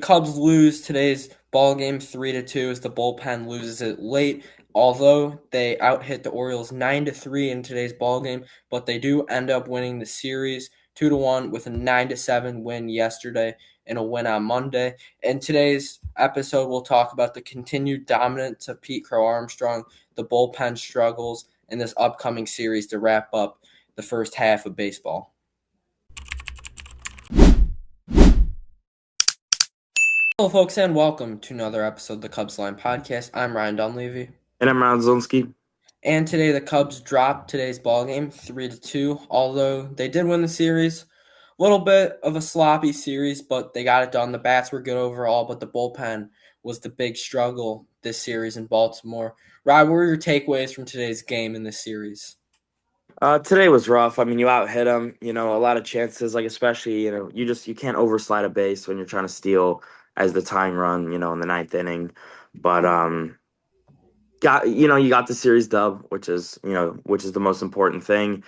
Cubs lose today's ball game 3-2 as the bullpen loses it late. Although they out-hit the Orioles 9-3 in today's ball game, but they do end up winning the series 2-1 with a 9-7 win yesterday and a win on Monday. In today's episode, we'll talk about the continued dominance of Pete Crow Armstrong, the bullpen struggles, in this upcoming series to wrap up the first half of baseball. Hello, folks, and welcome to another episode of the Cubs Line Podcast. I'm Ryan Dunleavy. And I'm Ron Zielinski. And today the Cubs dropped today's ball game 3-2. Although they did win the series, a little bit of a sloppy series, but they got it done. The bats were good overall, but the bullpen was the big struggle this series in Baltimore. Rob, what were your takeaways from today's game in this series? Today was rough. I mean, you out hit them. A lot of chances. Like especially, you can't overslide a base when you're trying to steal as the tying run. In the ninth inning. But you got the series dub, which is the most important thing.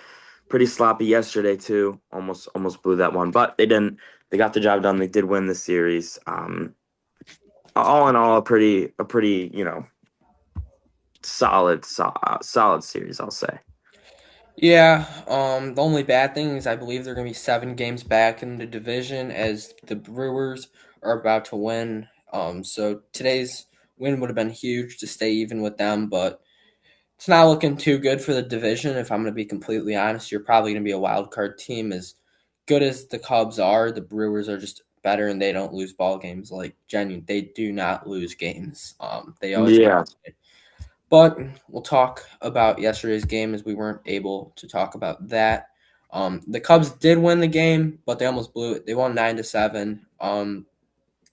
Pretty sloppy yesterday too. Almost blew that one, but they didn't. They got the job done. They did win the series. All in all, a pretty solid series, I'll say. Yeah, the only bad thing is I believe they're going to be 7 games back in the division as the Brewers are about to win. So today's win would have been huge to stay even with them, but it's not looking too good for the division. If I'm going to be completely honest, you're probably going to be a wild card team. As good as the Cubs are, the Brewers are just better, and they don't lose ball games. Like genuine, they do not lose games. They always come. Yeah. But we'll talk about yesterday's game as we weren't able to talk about that. The Cubs did win the game, but they almost blew it. They won 9-7.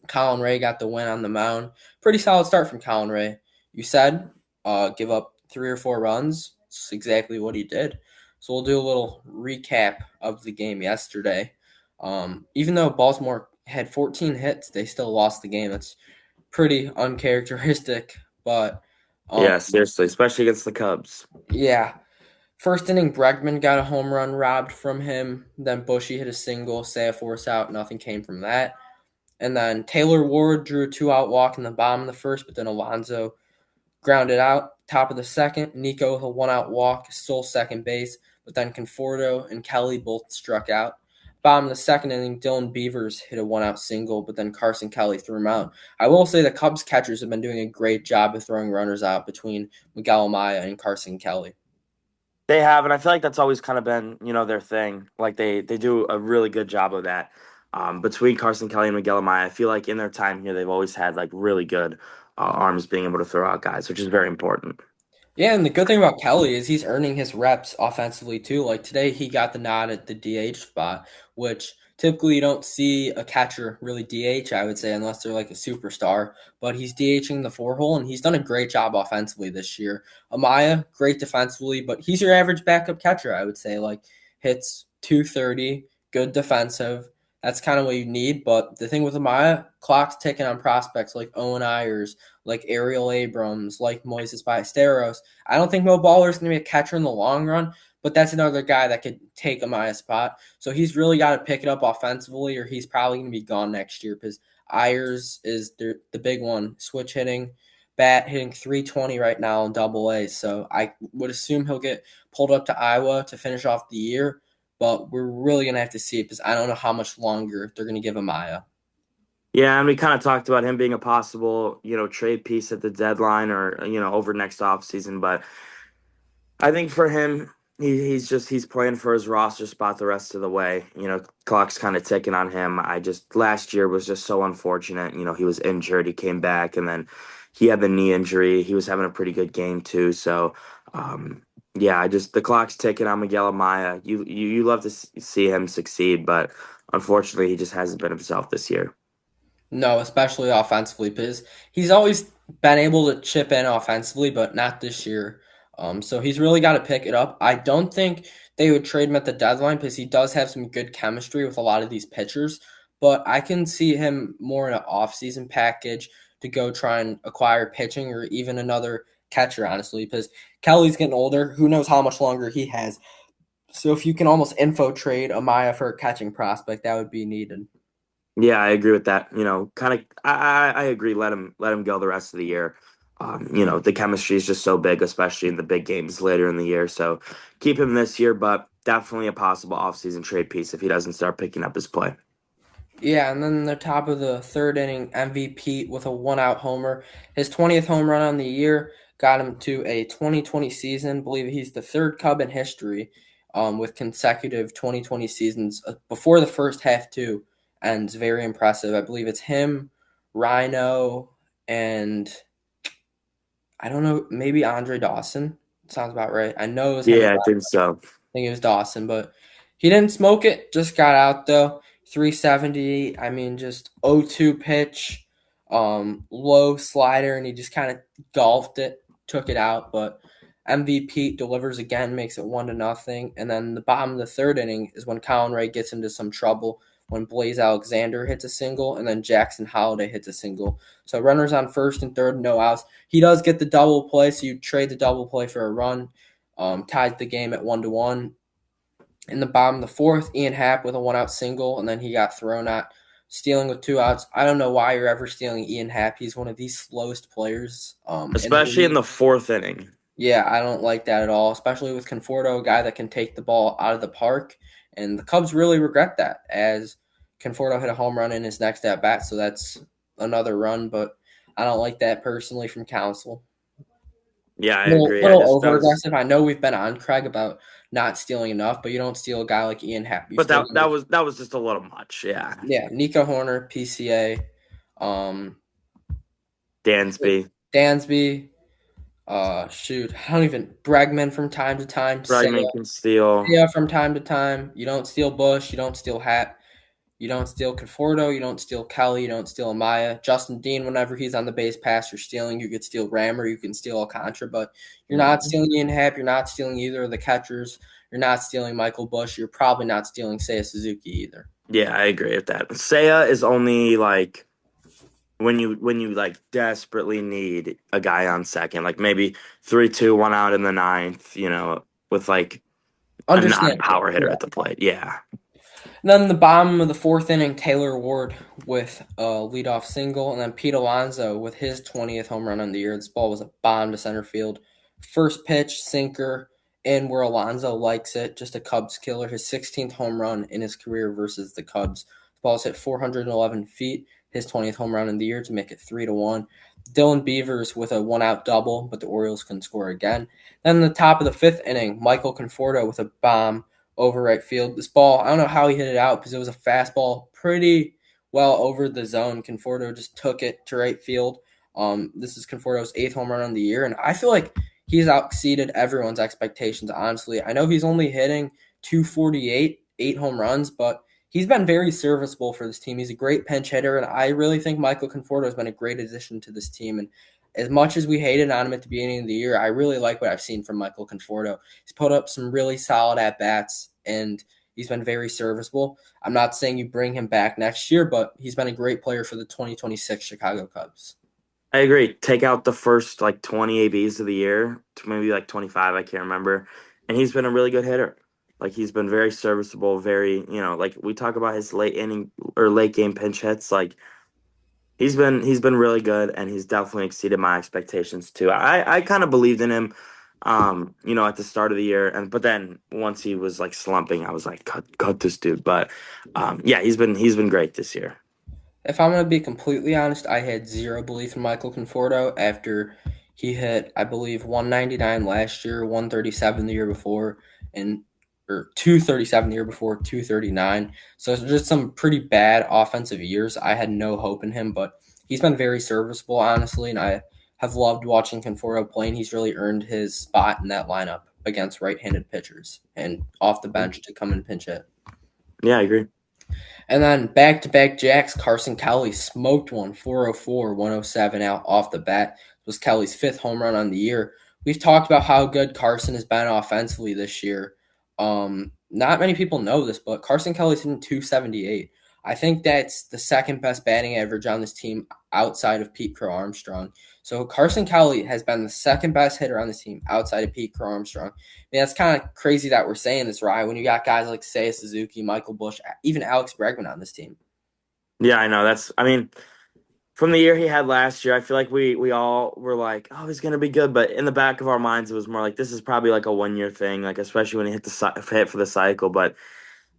Colin Ray got the win on the mound. Pretty solid start from Colin Ray. You said give up 3 or 4 runs. It's exactly what he did. So we'll do a little recap of the game yesterday. Even though Baltimore had 14 hits, they still lost the game. That's pretty uncharacteristic, but Yeah, seriously, especially against the Cubs. yeah. First inning, Bregman got a home run robbed from him. Then Bushy hit a single, Seiya forced out. Nothing came from that. And then Taylor Ward drew a 2-out walk in the bottom of the first, but then Alonso grounded out. Top of the second, Nico with a 1-out walk, stole second base, but then Conforto and Kelly both struck out. Bottom of the second inning, Dylan Beavers hit a 1-out single, but then Carson Kelly threw him out. I will say the Cubs catchers have been doing a great job of throwing runners out between Miguel Amaya and Carson Kelly. They have, and I feel like that's always kind of been, their thing. Like they do a really good job of that. Between Carson Kelly and Miguel Amaya, I feel like in their time here, they've always had like really good arms being able to throw out guys, which is very important. Yeah, and the good thing about Kelly is he's earning his reps offensively too. Like today, he got the nod at the DH spot, which typically you don't see a catcher really DH, I would say, unless they're like a superstar. But he's DHing the 4 hole, and he's done a great job offensively this year. Amaya, great defensively, but he's your average backup catcher, I would say. Like hits 230, good defensive. That's kind of what you need. But the thing with Amaya, clock's ticking on prospects like Owen Ayers, like Ariel Abrams, like Moises Ballesteros. I don't think Mo Baller is going to be a catcher in the long run, but that's another guy that could take Amaya's spot. So he's really got to pick it up offensively, or he's probably going to be gone next year because Ayers is the big one, switch hitting, bat hitting 320 right now in Double A. So I would assume he'll get pulled up to Iowa to finish off the year, but we're really going to have to see it because I don't know how much longer they're going to give Amaya. Yeah, and we kind of talked about him being a possible, trade piece at the deadline or, over next offseason. But I think for him, he's playing for his roster spot the rest of the way. Clock's kind of ticking on him. I just last year was just so unfortunate. He was injured, he came back, and then he had the knee injury. He was having a pretty good game too. So, yeah, the clock's ticking on Miguel Amaya. You love to see him succeed, but unfortunately, he just hasn't been himself this year. No, especially offensively, because he's always been able to chip in offensively, but not this year. So he's really got to pick it up. I don't think they would trade him at the deadline because he does have some good chemistry with a lot of these pitchers. But I can see him more in an offseason package to go try and acquire pitching or even another catcher, honestly, because Kelly's getting older. Who knows how much longer he has. So if you can almost info trade Amaya for a catching prospect, that would be needed. Yeah, I agree with that. Kind of, I agree. Let him go the rest of the year. The chemistry is just so big, especially in the big games later in the year. So keep him this year, but definitely a possible offseason trade piece if he doesn't start picking up his play. Yeah, and then the top of the third inning, MVP with a one-out homer. His 20th home run on the year got him to a 2020 season. I believe he's the third Cub in history with consecutive 2020 seasons before the first half, too. Ends very impressive. I believe it's him, Rhino, and I don't know, maybe Andre Dawson. Sounds about right. I know it was him. Yeah, I think so. Think it was Dawson, but he didn't smoke it. Just got out though. 370. I mean, just 0-2 pitch, low slider, and he just kind of golfed it, took it out. But MVP delivers again, makes it 1-0. And then the bottom of the third inning is when Colin Ray gets into some trouble. When Blaze Alexander hits a single, and then Jackson Holiday hits a single. So runners on first and third, no outs. He does get the double play, so you trade the double play for a run. Tied the game at 1-1. In the bottom of the fourth, Ian Happ with a one-out single, and then he got thrown out, stealing with two outs. I don't know why you're ever stealing Ian Happ. He's one of the slowest players in the Especially in league. the fourth inning. Yeah, I don't like that at all, especially with Conforto, a guy that can take the ball out of the park. And the Cubs really regret that, as Conforto hit a home run in his next at bat, so that's another run. But I don't like that personally from Council. Yeah, I Little, agree. I little just that over was, aggressive. I know we've been on Craig about not stealing enough, but you don't steal a guy like Ian Happ. You but still that was just a little much. Yeah, yeah, Nico Horner, PCA, um, Dansby, Dansby, shoot, I don't even Bregman from time to time, Bregman can steal. Saya from time to time. You don't steal Bush, you don't steal Hat, you don't steal Conforto, you don't steal Kelly, you don't steal Amaya. Justin Dean, whenever he's on the base pass, you're stealing. You could steal Rammer, you can steal Alcantara, but you're not Mhm. stealing Ian Happ, you're not stealing either of the catchers, you're not stealing Michael Bush, you're probably not stealing Seiya Suzuki either. Yeah, I agree with that. Saya is only like when you like desperately need a guy on second, like maybe 3-2, one out in the ninth, with like a Understandable. non-power hitter Yeah. at the plate. Yeah, Then the bottom of the fourth inning, Taylor Ward with a leadoff single, and then Pete Alonso with his 20th home run on the year. This ball was a bomb to center field. First pitch, sinker, in where Alonso likes it. Just a Cubs killer. His 16th home run in his career versus the Cubs. The ball's hit 411 feet. His 20th home run in the year to make it 3-1. Dylan Beavers with a one-out double, but the Orioles couldn't score again. Then in the top of the fifth inning, Michael Conforto with a bomb over right field. This ball, I don't know how he hit it out because it was a fastball pretty well over the zone. Conforto just took it to right field. This is Conforto's eighth home run on the year, and I feel like he's exceeded everyone's expectations, honestly. I know he's only hitting 248, 8 home runs, but he's been very serviceable for this team. He's a great pinch hitter, and I really think Michael Conforto has been a great addition to this team. And as much as we hated on him at the beginning of the year, I really like what I've seen from Michael Conforto. He's put up some really solid at bats, and he's been very serviceable. I'm not saying you bring him back next year, but he's been a great player for the 2026 Chicago Cubs. I agree. Take out the first like 20 ABs of the year, to maybe like 25, I can't remember, and he's been a really good hitter. Like he's been very serviceable, very, like we talk about his late inning or late game pinch hits, like he's been really good, and he's definitely exceeded my expectations too. I kind of believed in him, at the start of the year, and but then once he was like slumping, I was like, cut this dude. But yeah, he's been great this year. If I'm going to be completely honest, I had zero belief in Michael Conforto after he hit, I believe, 199 last year, 137 the year before, and or 237 the year before, 239. So it's just some pretty bad offensive years. I had no hope in him, but he's been very serviceable, honestly, and I have loved watching Conforto play, and he's really earned his spot in that lineup against right-handed pitchers and off the bench to come and pinch hit. Yeah, I agree. And then back to back jacks, Carson Kelly smoked one, 404, 107 out off the bat. It was Kelly's fifth home run on the year. We've talked about how good Carson has been offensively this year. Not many people know this, but Carson Kelly's hitting 278. I think that's the second best batting average on this team outside of Pete Crow Armstrong. So Carson Kelly has been the second best hitter on this team outside of Pete Crow Armstrong. Man, it's kind of crazy that we're saying this, right? When you got guys like Seiya Suzuki, Michael Bush, even Alex Bregman on this team. Yeah, I know. I mean, from the year he had last year, I feel like we all were like, oh, he's gonna be good. But in the back of our minds, it was more like this is probably like a 1 year thing, like especially when he hit for the cycle. But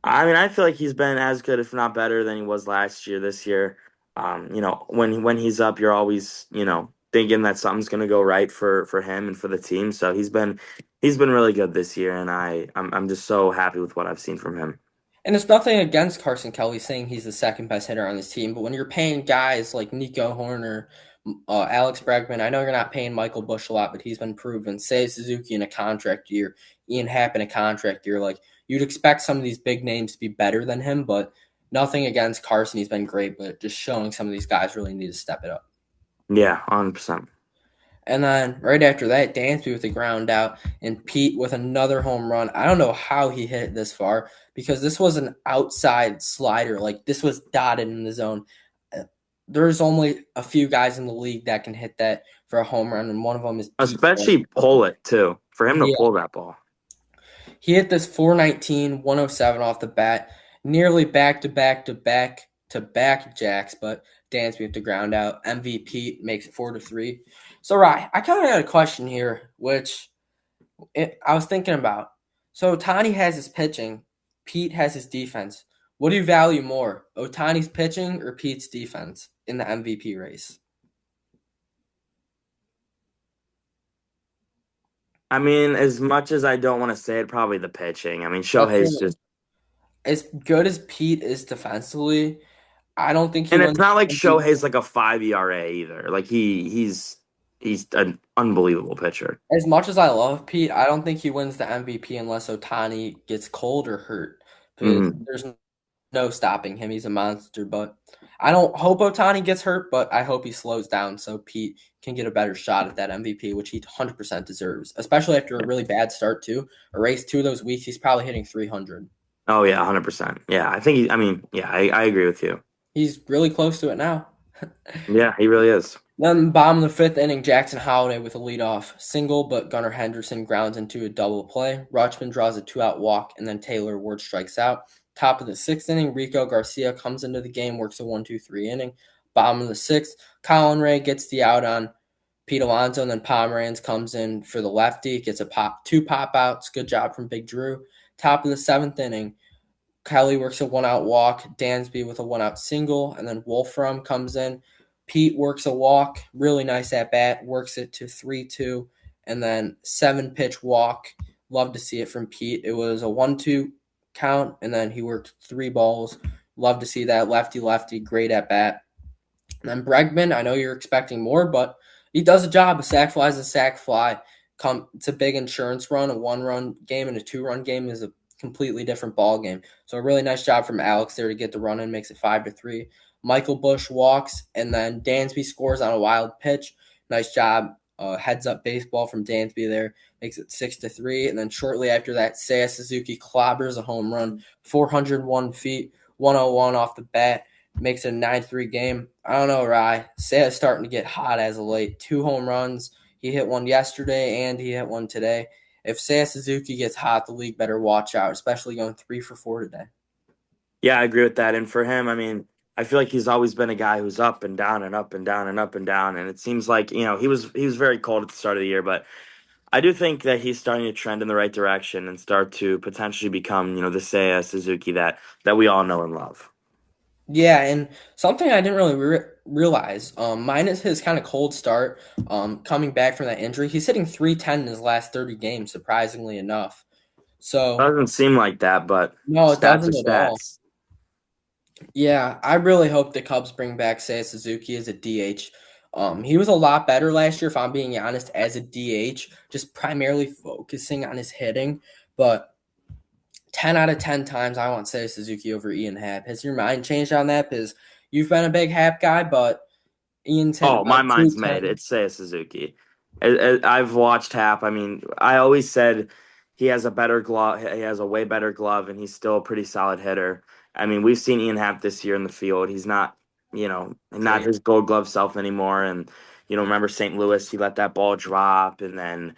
I mean, I feel like he's been as good, if not better, than he was last year. This year, when he's up, you're always thinking that something's gonna go right for him and for the team. So he's been really good this year, and I'm just so happy with what I've seen from him. And it's nothing against Carson Kelly saying he's the second best hitter on this team, but when you're paying guys like Nico Horner, Alex Bregman, I know you're not paying Michael Bush a lot, but he's been proven. Say Suzuki in a contract year, Ian Happ in a contract year, like you'd expect some of these big names to be better than him, but nothing against Carson. He's been great, but just showing some of these guys really need to step it up. Yeah, 100%. And then right after that, Dansby with the ground out and Pete with another home run. I don't know how he hit it this far because this was an outside slider. Like this was dotted in the zone. Uh, There's only a few guys in the league that can hit that for a home run, and one of them is Pete. Especially pull it too. For him to Yeah, pull that ball. he hit this 419, 107 off the bat, nearly back to back to back to back jacks, but Dansby with the ground out. MVP makes it 4-3. So, Rye, I kind of had a question here, which I was thinking about. So Otani has his pitching, Pete has his defense. What do you value more, Otani's pitching or Pete's defense in the MVP race? I mean, as much as I don't want to say it, probably the pitching. I mean, That's Shohei's just, as good as Pete is defensively. I don't think he and it's wins not like the MVP. Shohei's like a 5 ERA either. Like he's an unbelievable pitcher. As much as I love Pete, I don't think he wins the MVP unless Otani gets cold or hurt. Because Hmm. there's no stopping him. He's a monster. But I don't hope Otani gets hurt, but I hope he slows down so Pete can get a better shot at that MVP, which he 100% deserves, especially after a really bad start, too. A race 2 of those weeks, he's probably hitting 300. Oh yeah, 100%. Yeah, I think I mean, yeah, I agree with you. He's really close to it now. Yeah, he really is. Then bottom of the fifth inning, Jackson Holliday with a leadoff single, but Gunnar Henderson grounds into a double play. Rutschman draws a 2-out walk, and then Taylor Ward strikes out. Top of the sixth inning, Rico Garcia comes into the game, works a 1-2-3 inning. Bottom of the sixth, Colin Ray gets the out on Pete Alonso, and then Pomeranz comes in for the lefty, gets two pop outs. Good job from Big Drew. Top of the seventh inning, Kelly works a 1-out walk, Dansby with a 1-out single, and then Wolfram comes in. Pete works a walk, really nice at bat, works it to 3-2, and then 7 pitch walk. Love to see it from Pete. It was a 1-2 count, and then he worked 3 balls. Love to see that lefty lefty, great at bat. And then Bregman, I know you're expecting more, but he does a job. A sac fly is a sac fly. It's a big insurance run. A 1-run game and a 2-run game is a completely different ball game. So a really nice job from Alex there to get the run in, makes it 5-3. Michael Bush walks, and then Dansby scores on a wild pitch. Nice job, heads up baseball from Dansby there, makes it 6-3. And then shortly after that, Seiya Suzuki clobbers a home run, 401 feet, 101 off the bat, makes it a 9-3 game. I don't know, Rye. Seiya's starting to get hot as of late. 2 home runs. He hit one yesterday and he hit one today. If Seiya Suzuki gets hot, the league better watch out, especially going 3 for 4 today. Yeah, I agree with that. And for him, I mean, I feel like he's always been a guy who's up and down and up and down and up and down. And it seems like, he was very cold at the start of the year, but I do think that he's starting to trend in the right direction and start to potentially become, the Seiya Suzuki that we all know and love. Yeah, and something I didn't really realize, minus his kind of cold start, coming back from that injury, he's hitting 310 in his last 30 games, surprisingly enough. So, Doesn't seem like that, but no, it stats are doesn't at all. stats. Yeah, I really hope the Cubs bring back Seiya Suzuki as a DH. He was a lot better last year, if I'm being honest, as a DH, just primarily focusing on his hitting. But 10 out of 10 times, I want Seiya Suzuki over Ian Happ. Has your mind changed on that? Because you've been a big Happ guy, but Ian's hitting Oh, like my mind's made. 210. It's Seiya Suzuki. I've watched Hap. I mean, I always said he has a better glove. He has a way better glove, and he's still a pretty solid hitter. I mean, we've seen Ian Happ this year in the field. He's not, not Same. his Gold Glove self anymore. And remember St. Louis? He let that ball drop, and then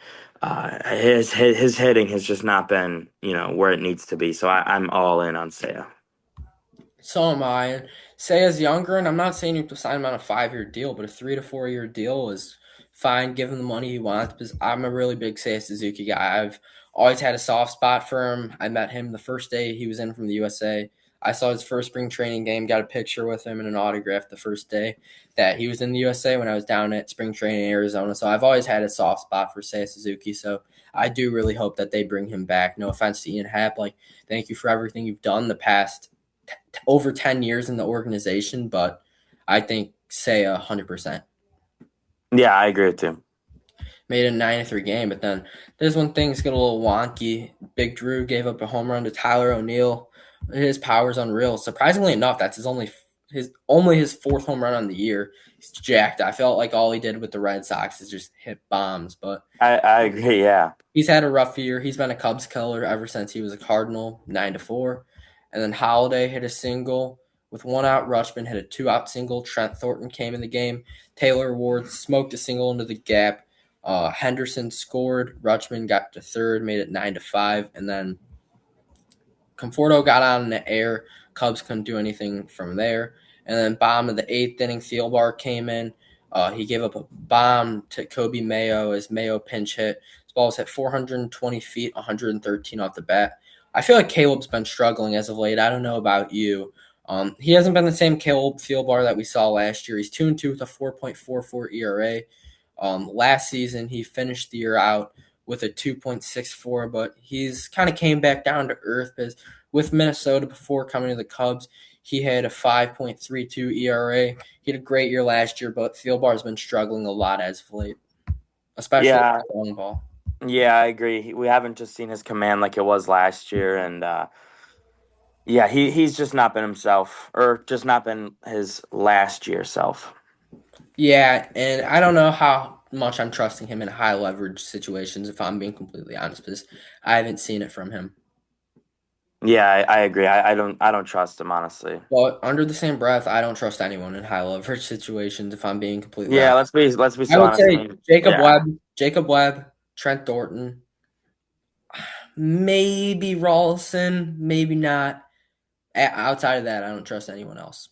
his hitting has just not been, where it needs to be. So I'm all in on Seiya. So am I. Seiya's younger, and I'm not saying you have to sign him on a 5 year deal, but a 3 to 4 year deal is fine. Give him the money he wants. Because I'm a really big Seiya Suzuki guy. I've always had a soft spot for him. I met him the first day he was in from the USA. I saw his first spring training game, got a picture with him and an autograph the first day that he was in the USA when I was down at spring training in Arizona. So I've always had a soft spot for Seiya Suzuki. So I do really hope that they bring him back. No offense to Ian Happ. Like, thank you for everything you've done the past over 10 years in the organization, but I think say 100%. Yeah, I agree with you. Made a 9-3 game, but then there's when things get a little wonky. Big Drew gave up a home run to Tyler O'Neill. His power's unreal. Surprisingly enough, that's his fourth home run on the year. He's jacked. I felt like all he did with the Red Sox is just hit bombs, but I agree. Yeah, he's had a rough year. He's been a Cubs killer ever since he was a Cardinal, 9-4. And then Holiday hit a single with one out. Rutschman hit a 2 out single. Trent Thornton came in the game. Taylor Ward smoked a single into the gap. Henderson scored. Rutschman got to third, made it 9-5. And then Conforto got on in the air. Cubs couldn't do anything from there. And then bottom of the eighth inning, Thielbar came in. He gave up a bomb to Kobe Mayo as Mayo pinch hit. His ball was hit 420 feet, 113 off the bat. I feel like Caleb's been struggling as of late. I don't know about you. He hasn't been the same Caleb Thielbar that we saw last year. He's 2-2 with a 4.44 ERA. Last season, he finished the year out with a 2.64, but he's kind of came back down to earth because with Minnesota before coming to the Cubs, he had a 5.32 ERA. He had a great year last year, but Thielbar's been struggling a lot as of late, especially with yeah, the long ball. yeah. I agree. We haven't just seen his command like it was last year, and yeah, he's just not been himself, or just not been his last year self. Yeah, and I don't know how much I'm trusting him in high leverage situations, if I'm being completely honest, because I haven't seen it from him. Yeah, I agree. I don't trust him honestly. But under the same breath, I don't trust anyone in high leverage situations, if I'm being completely Yeah, honest. let's be I so would honest. I say mean, Jacob yeah, Webb, Jacob Webb, Trent Thornton, maybe Rawlson, maybe not. Outside of that, I don't trust anyone else.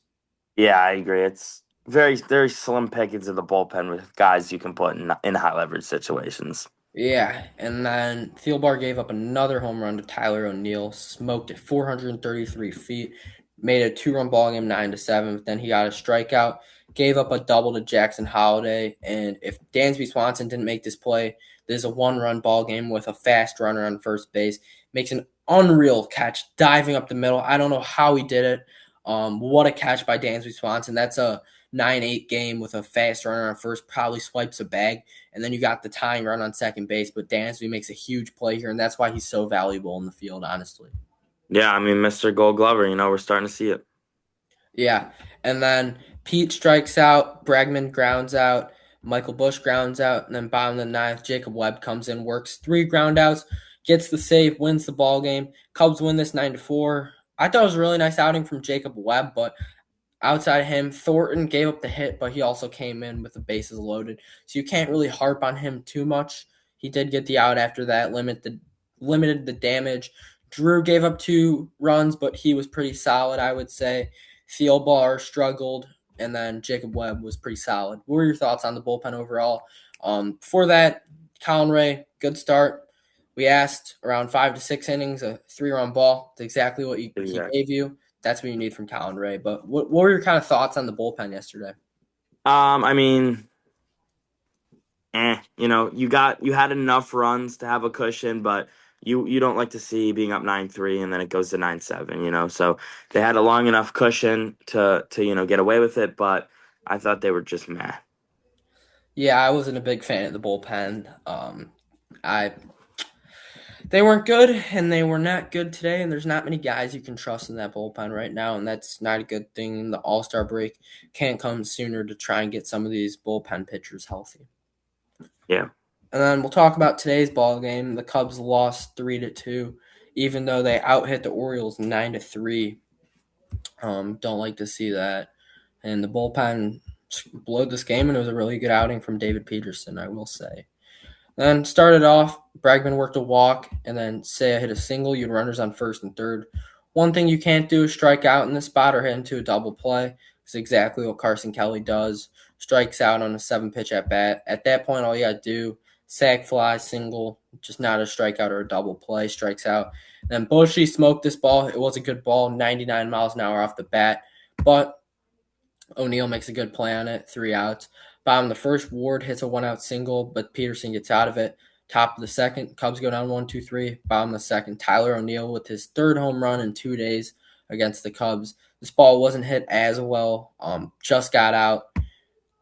yeah, I agree. It's very slim pickings in the bullpen with guys you can put in high leverage situations. Yeah, and then Thielbar gave up another home run to Tyler O'Neill, smoked it 433 feet, made a 2 run ball game 9-7. But then he got a strikeout, gave up a double to Jackson Holiday, and if Dansby Swanson didn't make this play, there's a 1 run ball game with a fast runner on first base. Makes an unreal catch, diving up the middle. I don't know how he did it. What a catch by Dansby Swanson. That's a 9-8 game with a fast runner on first. Probably swipes a bag. And then you got the tying run on second base, but Dansby makes a huge play here, and that's why he's so valuable in the field, honestly. Yeah, I mean, Mr. Gold Glover, we're starting to see it. Yeah. And then Pete strikes out, Bregman grounds out, Michael Bush grounds out, and then bottom of the ninth, Jacob Webb comes in, works 3 groundouts, gets the save, wins the ball game. Cubs win this 9-4. I thought it was a really nice outing from Jacob Webb, but outside of him, Thornton gave up the hit, but he also came in with the bases loaded. So you can't really harp on him too much. He did get the out after that, limited the damage. Drew gave up 2 runs, but he was pretty solid, I would say. Thielbar struggled, and then Jacob Webb was pretty solid. What were your thoughts on the bullpen overall? Before that, Colin Ray, good start. We asked around 5 to 6 innings, a 3 run ball. It's exactly what he Exactly. gave you. That's what you need from Colin Ray. But what were your kind of thoughts on the bullpen yesterday? I mean, you had enough runs to have a cushion, but you don't like to see being up 9-3 and then it goes to 9-7. So they had a long enough cushion to get away with it, but I thought they were just meh. Yeah, I wasn't a big fan of the bullpen. I They weren't good, and they were not good today. And there's not many guys you can trust in that bullpen right now, and that's not a good thing. The All Star break can't come sooner to try and get some of these bullpen pitchers healthy. Yeah. And then we'll talk about today's ball game. The Cubs lost 3-2, even though they out hit the Orioles 9-3. Don't like to see that. And the bullpen blowed this game, and it was a really good outing from David Peterson, I will say. Then started off, Bregman worked a walk, and then Seiya hit a single. You had runners on first and third. One thing you can't do is strike out in this spot or hit into a double play. It's exactly what Carson Kelly does. Strikes out on a 7 pitch at bat. At that point, all you got to do, sac fly, single, just not a strikeout or a double play, strikes out. Then Bushy smoked this ball. It was a good ball, 99 miles an hour off the bat. But O'Neill makes a good play on it, 3 outs. Bottom of the first, Ward hits a 1 out single, but Peterson gets out of it. Top of the second, Cubs go down 1-2-3. Bottom of the second, Tyler O'Neill with his third home run in 2 days against the Cubs. This ball wasn't hit as well, just got out,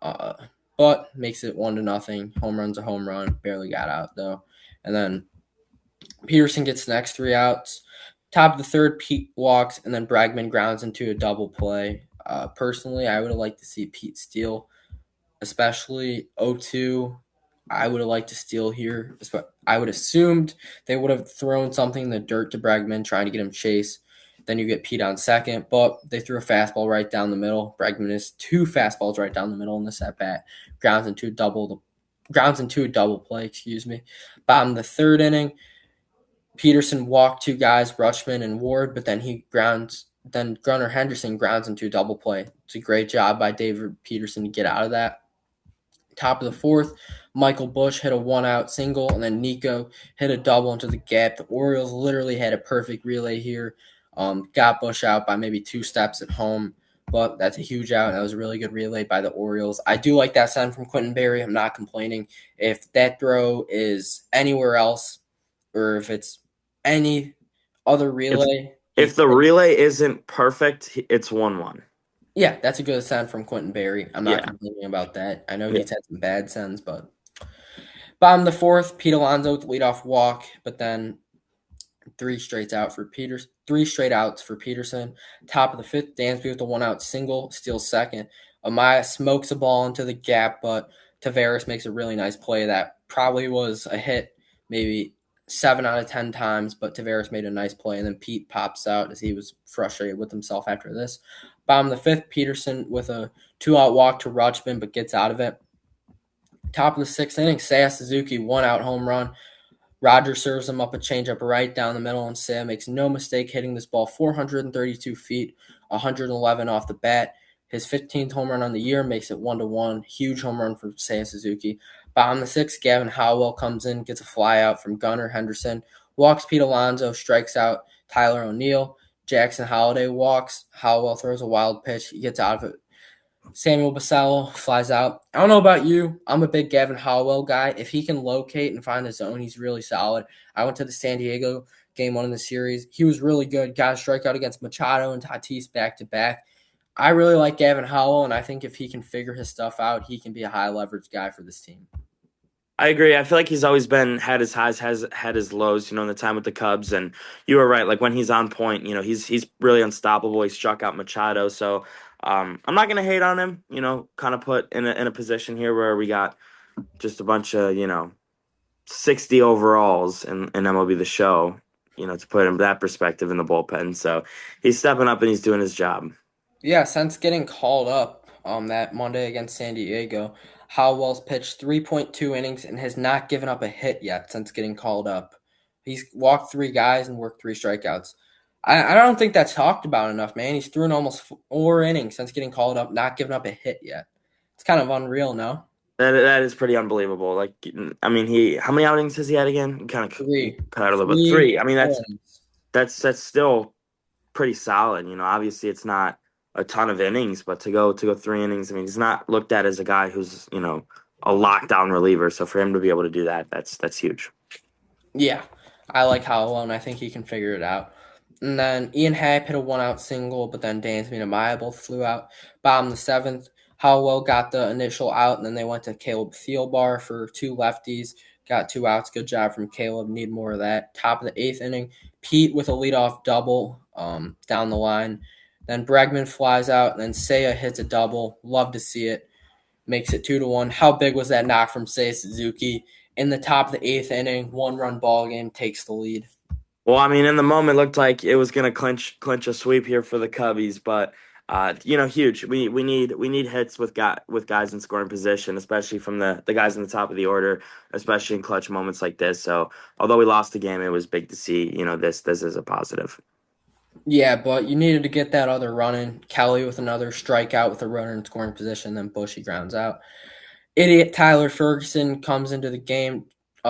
uh, but makes it 1-0. Home run's a home run, barely got out though. And then Peterson gets the next 3 outs. Top of the third, Pete walks, and then Bregman grounds into a double play. Personally, I would have liked to see Pete steal, especially 0-2. I would have liked to steal here. I would have assumed they would have thrown something in the dirt to Bregman, trying to get him chase. Then you get Pete on second, but they threw a fastball right down the middle. Bregman is two fastballs right down the middle in this at bat. Grounds into a double play. Excuse me. Bottom of the third inning, Peterson walked two guys, Rutschman and Ward, but then he grounds. Then Gunnar Henderson grounds into a double play. It's a great job by David Peterson to get out of that. Top of the fourth, Michael Bush hit a 1 out single, and then Nico hit a double into the gap. The Orioles literally had a perfect relay here. Got Bush out by maybe 2 steps at home, but that's a huge out. That was a really good relay by the Orioles. I do like that send from Quentin Berry. I'm not complaining. If that throw is anywhere else, or if it's any other If relay, if he's the relay isn't perfect, it's 1-1. yeah, that's a good send from Quentin Berry. I'm not Yeah. complaining about that. I know Yeah. he's had some bad sends, but bottom of the fourth, Pete Alonso with the leadoff walk, but then three straight outs for Peterson. Top of the fifth, Dansby with a 1 out single, steals second. Amaya smokes a ball into the gap, but Tavares makes a really nice play that probably was a hit, maybe 7 out of 10 times, but Tavares made a nice play, and then Pete pops out as he was frustrated with himself after this. Bottom of the fifth, Peterson with a 2 out walk to Rutschman, but gets out of it. Top of the sixth inning, Seiya Suzuki 1 out home run. Roger serves him up a changeup right down the middle, and Sam makes no mistake hitting this ball 432 feet, 111 off the bat. His 15th home run on the year makes it 1-1. Huge home run for Sam Suzuki. Bottom the sixth, Gavin Howell comes in, gets a fly out from Gunnar Henderson, walks Pete Alonso, strikes out Tyler O'Neill. Jackson Holiday walks. Howell throws a wild pitch. He gets out of it. Samuel Basallo flies out. I don't know about you. I'm a big Gavin Hollowell guy. If he can locate and find the zone, he's really solid. I went to the San Diego game one in the series. He was really good. Got a strikeout against Machado and Tatis back to back. I really like Gavin Howell, and I think if he can figure his stuff out, he can be a high leverage guy for this team. I agree. I feel like he's always been had his highs, has had his lows, in the time with the Cubs. And you were right. Like when he's on point, he's really unstoppable. He struck out Machado. So I'm not gonna hate on him, kind of put in a position here where we got just a bunch of, 60 overalls in MLB The Show, to put in that perspective in the bullpen. So he's stepping up and he's doing his job. Yeah, since getting called up that Monday against San Diego, Howell's pitched 3.2 innings and has not given up a hit yet since getting called up. He's walked 3 guys and worked 3 strikeouts. I don't think that's talked about enough, man. He's thrown almost 4 innings since getting called up, not giving up a hit yet. It's kind of unreal, no? That is pretty unbelievable. Like, I mean, he how many outings has he had again? Kind of Three, cut out a little bit. three, Three. I mean, four that's innings. that's still pretty solid. Obviously it's not a ton of innings, but to go 3 innings, I mean, he's not looked at as a guy who's a lockdown reliever. So for him to be able to do that, that's huge. Yeah, I like Howell, and I think he can figure it out. And then Ian Happ hit a 1 out single, but then Dansby and Amaya both flew out. Bottom the seventh, Howell got the initial out, and then they went to Caleb Thielbar for 2 lefties. Got 2 outs. Good job from Caleb. Need more of that. Top of the eighth inning, Pete with a leadoff double down the line. Then Bregman flies out, and then Seiya hits a double. Love to see it. Makes it 2-1. How big was that knock from Seiya Suzuki? In the top of the eighth inning, 1-run ball game takes the lead. Well, I mean, in the moment, it looked like it was going to clinch a sweep here for the Cubbies, but huge. We need hits with guys in scoring position, especially from the guys in the top of the order, especially in clutch moments like this. So, although we lost the game, it was big to see. This is a positive. Yeah, but you needed to get that other run in. Kelly with another strikeout with a runner in scoring position, then Bushy grounds out. Idiot Tyler Ferguson comes into the game.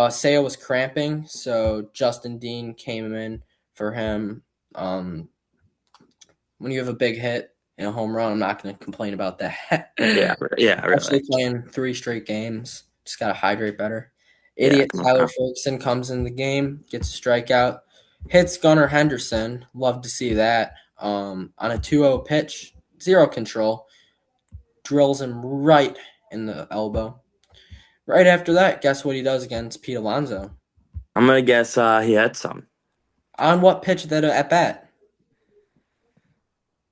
Sale was cramping, so Justin Dean came in for him. Um, when you have a big hit and a home run, I'm not going to complain about that. Yeah, yeah, really. Especially playing 3 straight games. Just got to hydrate better. Yeah, Idiot come on Tyler now. Ferguson comes in the game, gets a strikeout, hits Gunnar Henderson. Love to see that. On a 2-0 pitch, zero control, drills him right in the elbow. Right after that, guess what he does against Pete Alonso? I'm gonna guess he had some. On what pitch that at bat?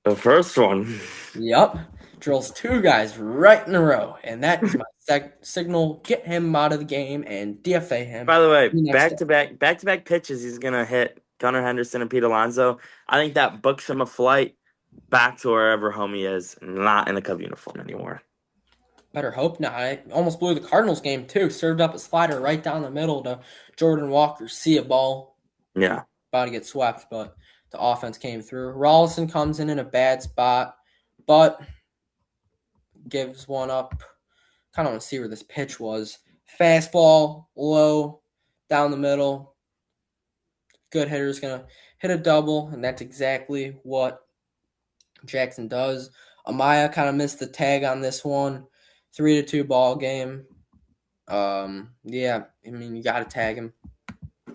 The first one. Yup. Drills two guys right in a row. And that is my signal. Get him out of the game and DFA him By the way, the next day. back to back pitches. He's gonna hit Gunnar Henderson and Pete Alonso. I think that books him a flight back to wherever home he is, not in the Cub uniform anymore. Better hope not. I almost blew the Cardinals game too. Served up a slider right down the middle to Jordan Walker. See a ball. Yeah, About to get swept, but the offense came through. Rollison comes in a bad spot, but gives one up. Kind of want to see where this pitch was. Fastball, low, down the middle. Good hitter's going to hit a double, and that's exactly what Jackson does. Amaya kind of missed the tag on this one. 3-2 ball game. Yeah, I mean, you got to tag him.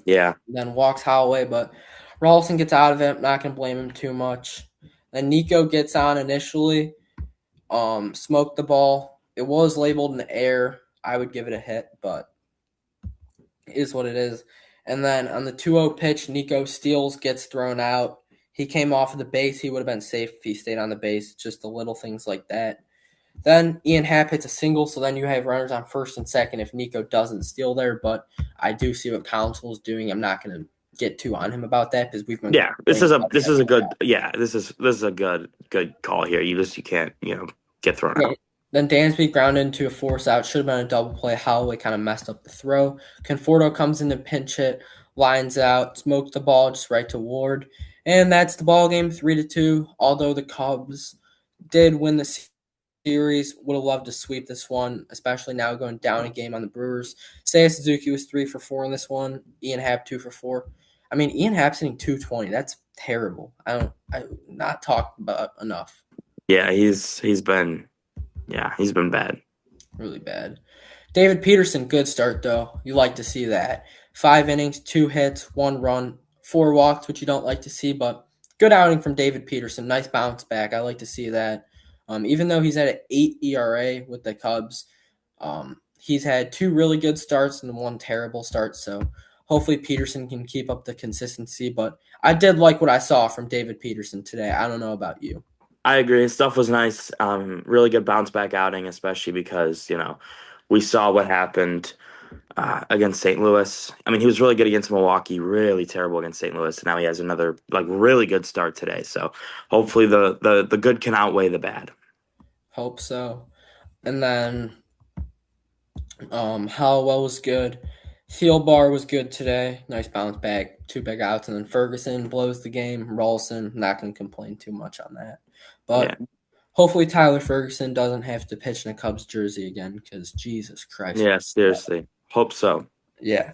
yeah, Then walks Holloway, but Rawlson gets out of it. I'm not going to blame him too much. Then Nico gets on initially, smoked the ball. It was labeled in the air. I would give it a hit, but it is what it is. And then on the 2-0 pitch, Nico steals, gets thrown out. He came off of the base. He would have been safe if he stayed on the base. Just the little things like that. Then Ian Happ hits a single, so then you have runners on first and second if Nico doesn't steal there. But I do see what Council is doing. I'm not going to get too on him about that because we've been yeah. This complaining is a about this that. is a good this is a good call here. You can't get thrown Yeah. out. Then Dansby grounded into a force out. Should have been a double play. Holloway kind of messed up the throw. Conforto comes in to pinch hit, lines out, smokes the ball just right to Ward. And that's the ball game, 3-2. Although the Cubs did win the series, would have loved to sweep this one, especially now going down a game on the Brewers. Seiya Suzuki was 3 for 4 in this one. Ian Happ 2 for 4. I mean, Ian Happ's hitting 220. That's terrible. I not talked about enough. Yeah, he's been bad. Really bad. David Peterson, good start though. You like to see that. 5 innings, 2 hits, 1 run, 4 walks, which you don't like to see, but good outing from David Peterson. Nice bounce back. I like to see that. Even though he's at an 8 ERA with the Cubs, he's had 2 really good starts and 1 terrible start. So hopefully Peterson can keep up the consistency. But I did like what I saw from David Peterson today. I don't know about you. I agree. His stuff was nice. Really good bounce back outing, especially because we saw what happened against St. Louis. I mean, he was really good against Milwaukee, really terrible against St. Louis. And now he has another really good start today. So hopefully the good can outweigh the bad. Hope so. And then Hallowell was good. Thielbar was good today. Nice bounce back. 2 big outs. And then Ferguson blows the game. Rawlson, not going to complain too much on that. Yeah. But hopefully Tyler Ferguson doesn't have to pitch in a Cubs jersey again because Jesus Christ. Yeah, seriously. Hope so. Yeah.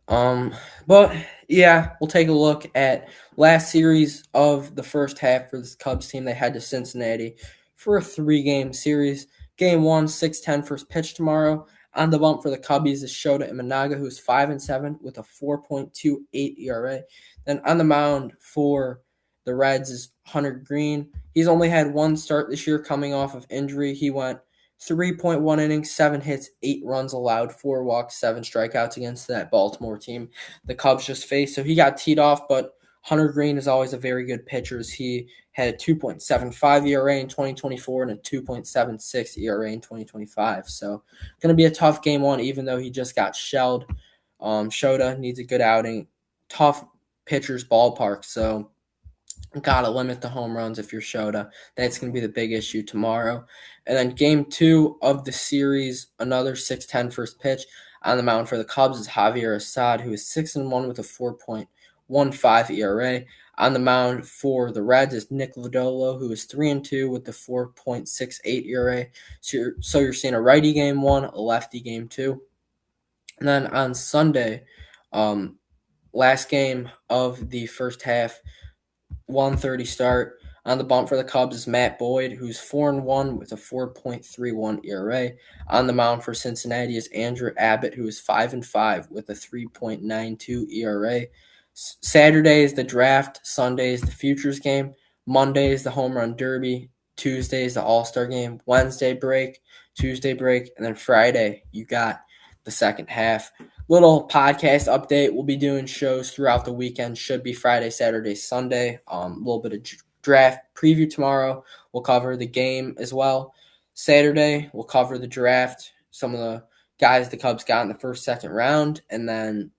Um, but yeah, we'll take a look at last series of the first half for this Cubs team. They head to Cincinnati for a 3-game series. Game one, 6:10 first pitch tomorrow. On the bump for the Cubbies is Shota Imanaga, who's 5-7 with a 4.28 ERA. Then on the mound for the Reds is Hunter Green. He's only had 1 start this year coming off of injury. He went 3.1 innings, 7 hits, 8 runs allowed, 4 walks, 7 strikeouts against that Baltimore team the Cubs just faced. So he got teed off, but Hunter Green is always a very good pitcher. He had a 2.75 ERA in 2024 and a 2.76 ERA in 2025. So going to be a tough game one, even though he just got shelled. Shota needs a good outing. Tough pitcher's ballpark, so gotta limit the home runs if you're Shota. That's gonna be the big issue tomorrow. And then game two of the series, another 6:10 first pitch on the mound for the Cubs is Javier Assad, who is 6-1 with a 4.15 ERA. On the mound for the Reds is Nick Lodolo, who is 3-2 with the 4.68 ERA. So you're seeing a righty game one, a lefty game two. And then on Sunday, um, last game of the first half, 1:30 start. On the bump for the Cubs is Matt Boyd, who's 4-1 with a 4.31 ERA. On the mound for Cincinnati is Andrew Abbott, who is 5-5 with a 3.92 ERA. Saturday is the draft. Sunday is the futures game. Monday is the home run derby. Tuesday is the All Star game. Wednesday break. Tuesday break, and then Friday you got the second half. Little podcast update. We'll be doing shows throughout the weekend. Should be Friday, Saturday, Sunday. A little bit of draft preview tomorrow. We'll cover the game as well. Saturday, we'll cover the draft. Some of the guys the Cubs got in the first, second round, and then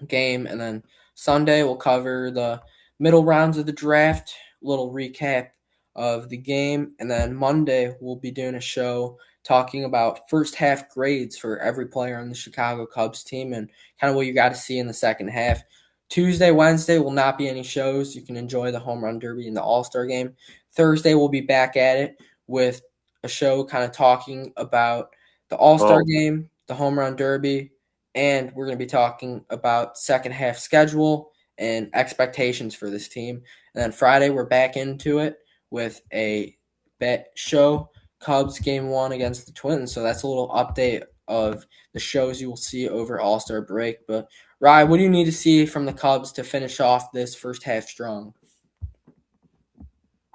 game. And then Sunday, we'll cover the middle rounds of the draft, little recap of the game. And then Monday, we'll be doing a show talking about first half grades for every player on the Chicago Cubs team and kind of what you got to see in the second half. Tuesday, Wednesday will not be any shows. You can enjoy the home run derby and the All Star game. Thursday, we'll be back at it with a show kind of talking about the All Star Oh, game, the home run derby, and we're going to be talking about second half schedule and expectations for this team. And then Friday, we're back into it with a bet show, Cubs game one against the Twins. So that's a little update of the shows you will see over All Star break. But Rye, what do you need to see from the Cubs to finish off this first half strong?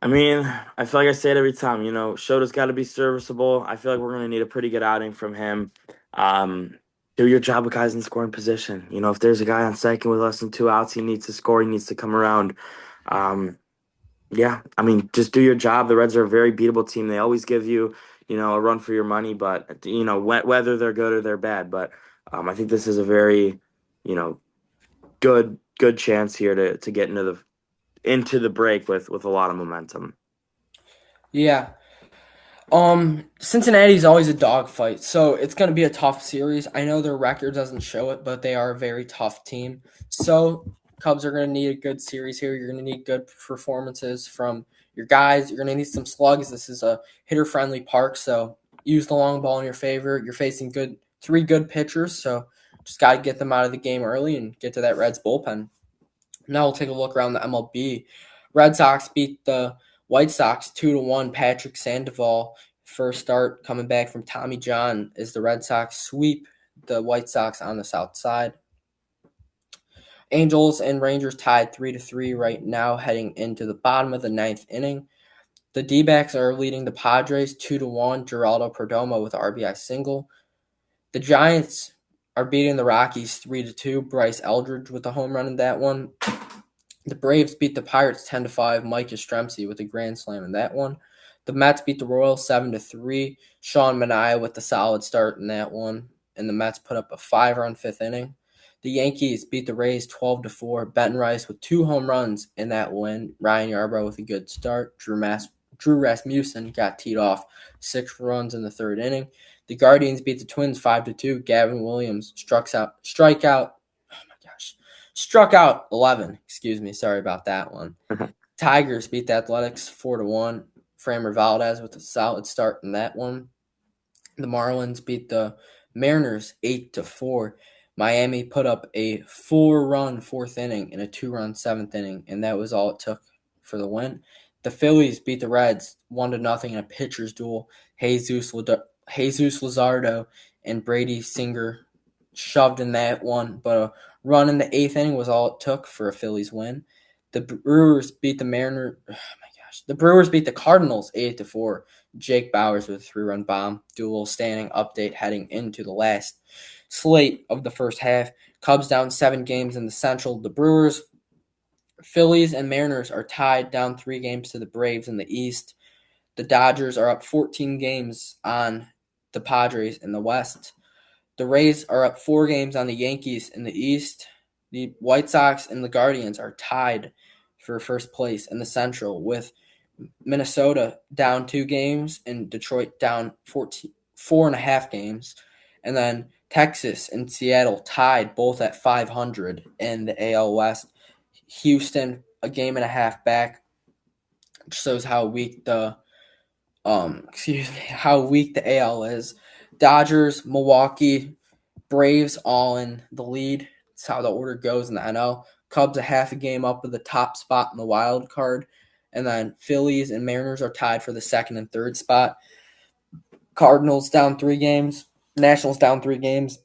I mean, I feel like I say it every time. Shota's got to be serviceable. I feel like we're going to need a pretty good outing from him. Um, do your job with guys in scoring position. If there's a guy on second with less than two outs, he needs to score. He needs to come around. Um, yeah, I mean, just do your job. The Reds are a very beatable team. They always give you, a run for your money, but whether they're good or they're bad. But I think this is a very, you know, good chance here to get into the break with a lot of momentum. Yeah, Cincinnati's always a dogfight, so it's going to be a tough series. I know their record doesn't show it, but they are a very tough team. So Cubs are going to need a good series here. You're going to need good performances from your guys. You're going to need some slugs. This is a hitter-friendly park, so use the long ball in your favor. You're facing three good pitchers, so just got to get them out of the game early and get to that Reds bullpen. Now we'll take a look around the MLB. Red Sox beat the White Sox 2-1. Patrick Sandoval first start coming back from Tommy John as the Red Sox sweep the White Sox on the south side. Angels and Rangers tied 3-3 right now heading into the bottom of the ninth inning. The D-backs are leading the Padres 2-1. Geraldo Perdomo with an RBI single. The Giants are beating the Rockies 3-2. Bryce Eldridge with a home run in that one. The Braves beat the Pirates 10-5. Mike Yastrzemski with a grand slam in that one. The Mets beat the Royals 7-3. Sean Manaea with the solid start in that one, and the Mets put up a 5-run fifth inning. The Yankees beat the Rays 12-4. Benton Rice with two home runs in that win. Ryan Yarbrough with a good start. Drew Rasmussen got teed off 6 runs in the third inning. The Guardians beat the Twins 5-2. Gavin Williams struck out 11. Excuse me. Sorry about that one. Tigers beat the Athletics 4-1. Framber Valdez with a solid start in that one. The Marlins beat the Mariners 8-4. Miami put up a 4-run fourth inning and a 2-run seventh inning, and that was all it took for the win. The Phillies beat the Reds 1-0 in a pitcher's duel. Jesus Luzardo and Brady Singer shoved in that one, but a run in the eighth inning was all it took for a Phillies win. The Brewers beat the Mariners. Oh my gosh! The Brewers beat the Cardinals 8-4. Jake Bowers with a 3-run bomb. Do a little standing update heading into the last slate of the first half. Cubs down 7 games in the Central. The Brewers, Phillies, and Mariners are tied down 3 games to the Braves in the East. The Dodgers are up 14 games on the Padres in the West. The Rays are up 4 games on the Yankees in the East. The White Sox and the Guardians are tied for first place in the Central, with Minnesota down 2 games and Detroit down 4.5 games. And then Texas and Seattle tied both at 500 in the AL West. Houston a game and a half back. Which shows how weak the excuse me, how weak the AL is. Dodgers, Milwaukee, Braves all in the lead. That's how the order goes in the NL. Cubs a half a game up with the top spot in the wild card. And then Phillies and Mariners are tied for the second and third spot. Cardinals down 3 games. Nationals down 3 games.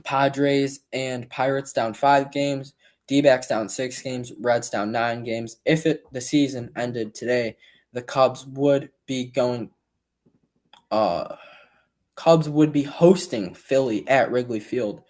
Padres and Pirates down 5 games. D-backs down 6 games. Reds down 9 games. If the season ended today, the uh Cubs would be hosting Philly at Wrigley Field,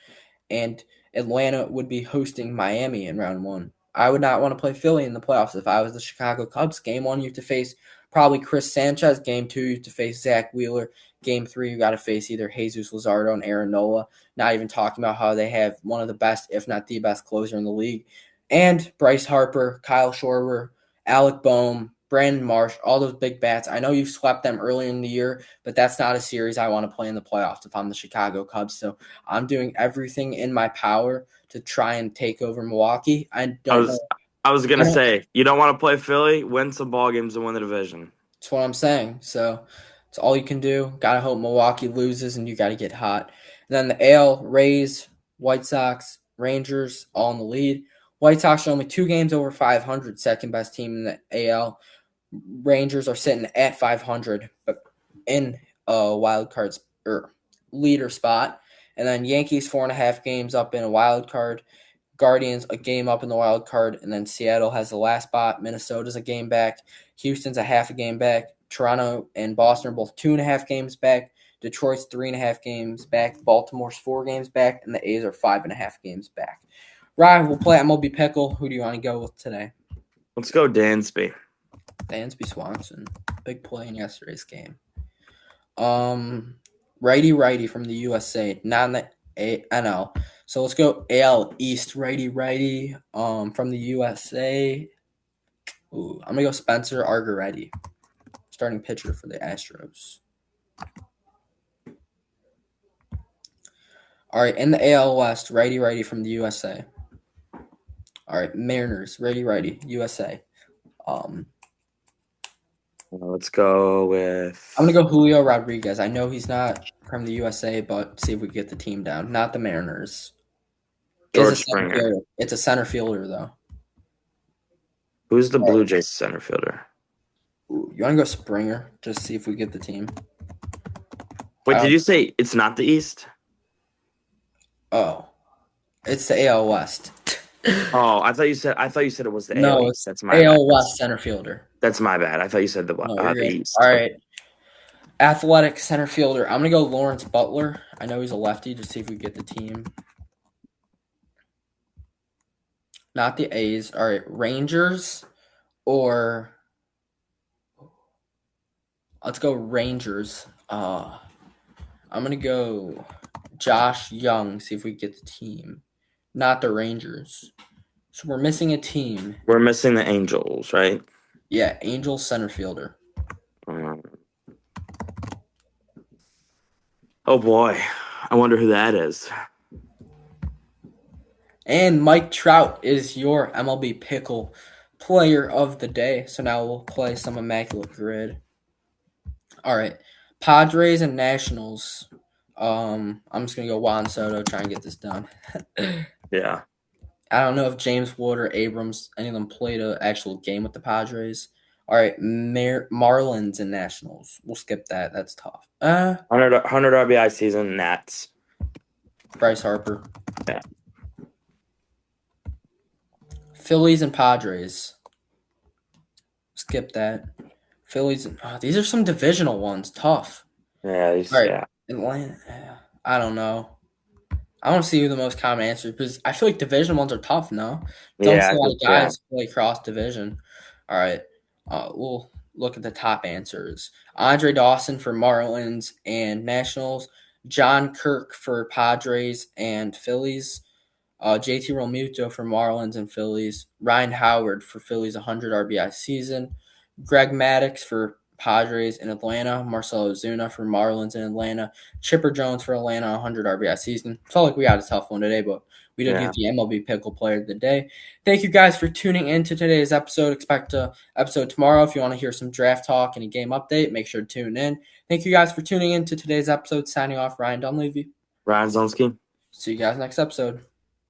and Atlanta would be hosting Miami in round one. I would not want to play Philly in the playoffs if I was the Chicago Cubs. Game one, you have to face probably Chris Sanchez. Game two, you have to face Zach Wheeler. Game three, you got to face either Jesus Luzardo and Aaron Nola. Not even talking about how they have one of the best, if not the best, closer in the league. And Bryce Harper, Kyle Schwarber, Alec Boehm, Brandon Marsh, all those big bats. I know you swept them earlier in the year, but that's not a series I want to play in the playoffs if I'm the Chicago Cubs. So I'm doing everything in my power to try and take over Milwaukee. I I don't know. was I was I gonna don't. say you don't want to play Philly, win some ball games and win the division. That's what I'm saying. So it's all you can do. Gotta hope Milwaukee loses, and you got to get hot. And then the AL: Rays, White Sox, Rangers, all in the lead. White Sox are only 2 games over 500, second best team in the AL. Rangers are sitting at 500, but in a wild card or leader spot. And then Yankees 4.5 games up in a wild card. Guardians a game up in the wild card, and then Seattle has the last spot. Minnesota's a game back. Houston's a half a game back. Toronto and Boston are both 2.5 games back. Detroit's 3.5 games back. Baltimore's 4 games back, and the A's are 5.5 games back. Ryan, we'll play MLB Pickle. Who do you want to go with today? Let's go Dansby. Dansby Swanson. Big play in yesterday's game. Um, righty from the USA, not in the NL. So let's go AL East, righty. From the USA. Ooh, I'm gonna go Spencer Argaretti, starting pitcher for the Astros. All right, in the AL West, righty from the USA. All right, Mariners, righty, USA. Um, Let's go I'm with gonna go Julio Rodriguez. I know he's not from the USA, but see if we can get the team down. Not the Mariners. Is a George center Springer. fielder. It's a center fielder though. Who's the All Blue right. Jays center fielder? Ooh, you want to go Springer? Just see if we get the team. Wait, I did don't. you say it's not the East? Oh, it's the AL West. Oh, I thought you said it was the AL No, East. it's That's my bad. AL West center fielder. That's my bad. I thought you said No, you're the good. East. All Okay. right, athletic center fielder. I'm gonna go Lawrence Butler. I know he's a lefty. Just see if we get the team. Not the A's. All right, Rangers or let's go Rangers. I'm gonna go Josh Young. See if we get the team. Not the Rangers. So we're missing a team. We're missing the Angels, right? Yeah, Angels center fielder. Um, oh boy, I wonder who that is. And Mike Trout is your MLB Pickle player of the day. So now we'll play some Immaculate Grid. All right. Padres and Nationals. I'm just gonna go Juan Soto, try and get this done. Yeah, I don't know if James Wood or Abrams, any of them played an actual game with the Padres. All right, Marlins and Nationals. We'll skip that. That's tough. 100 RBI season, Nats. Bryce Harper. Yeah, Phillies and Padres. Skip that. Phillies. These are some divisional ones. Tough. All right, yeah, Atlanta. I don't know. I want to see who the most common answer because I feel like division ones are tough. No, don't yeah. see I a lot feel of yeah. guys play cross division. All right, we'll look at the top answers. Andre Dawson for Marlins and Nationals. John Kirk for Padres and Phillies. JT Realmuto for Marlins and Phillies. Ryan Howard for Phillies 100 RBI season. Greg Maddux for Padres in Atlanta, Marcell Ozuna for Marlins in Atlanta, Chipper Jones for Atlanta, 100 RBI season. Felt like we had a tough one today, but we did Yeah. get the MLB Pickle Player of the Day. Thank you guys for tuning in to today's episode. Expect a episode tomorrow. If you want to hear some draft talk and a game update, make sure to tune in. Thank you guys for tuning in to today's episode. Signing off, Ryan Dunleavy. Ryan Zonsky. See you guys next episode.